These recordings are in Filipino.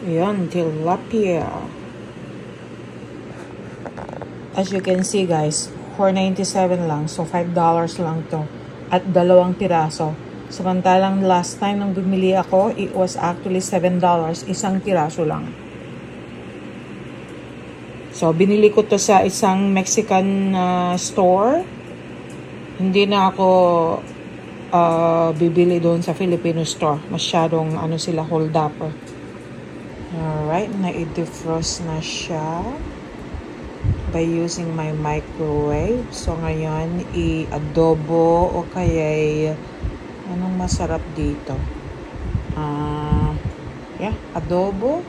Ayan, tilapia. As you can see guys, $4.97 lang. So, $5 lang to. At 2 piraso. Samantalang last time nang bumili ako, it was actually $7. Isang piraso lang. So, binili ko to sa isang Mexican store. Hindi na ako bibili doon sa Filipino store. Masyadong sila hold up. Alright, na-defrost na siya by using my microwave. So, ngayon, i-adobo o kaya anong masarap dito? Yeah, adobo.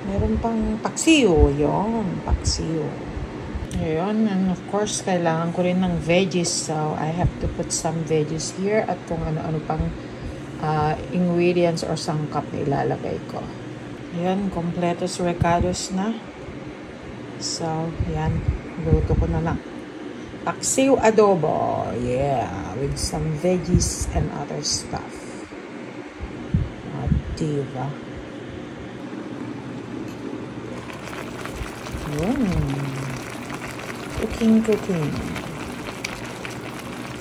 Meron pang paksiw. Yun, paksiw. Ayun, and of course, kailangan ko rin ng veggies. So, I have to put some veggies here at kung ano-ano pang ingredients or sangkap na ilalagay ko. Ayan, completos recados na. So, yan. Luto ko na lang. Paksiw adobo. Yeah. With some veggies and other stuff. Diba? Cooking.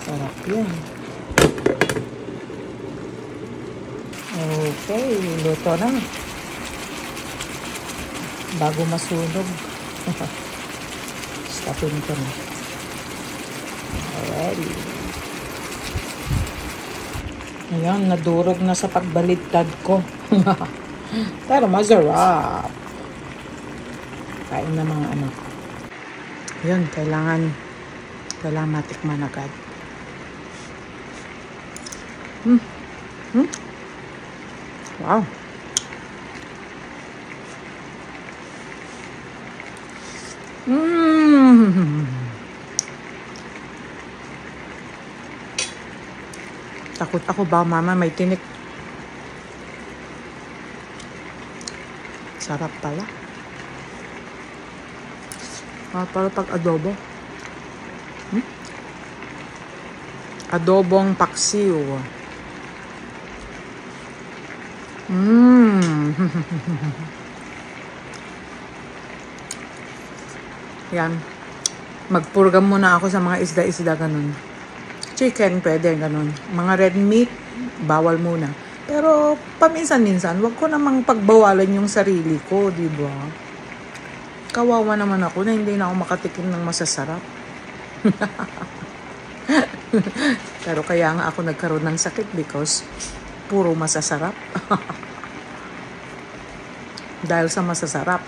Sarap yan. Okay, luto na. Bago masunog. Stopin ko na. Alrighty. Ayan, nadurog na sa pagbaligtad ko. Pero masarap. Kain na mga anak. Ayan, kailangan matikman agad. Wow. Takot ako ba mama may tinik. Sarap pala. Para pag adobo. Adobong paksiw. Yan. Magpurgam muna ako sa mga isda-isda ganun. Chicken, pwede ganun. Mga red meat, bawal muna. Pero paminsan-minsan, wag ko namang pagbawalan yung sarili ko, di ba? Kawawa naman ako na hindi na ako makatikim ng masasarap. Pero kaya nga ako nagkaroon ng sakit because puro masasarap. Dahil sa masasarap.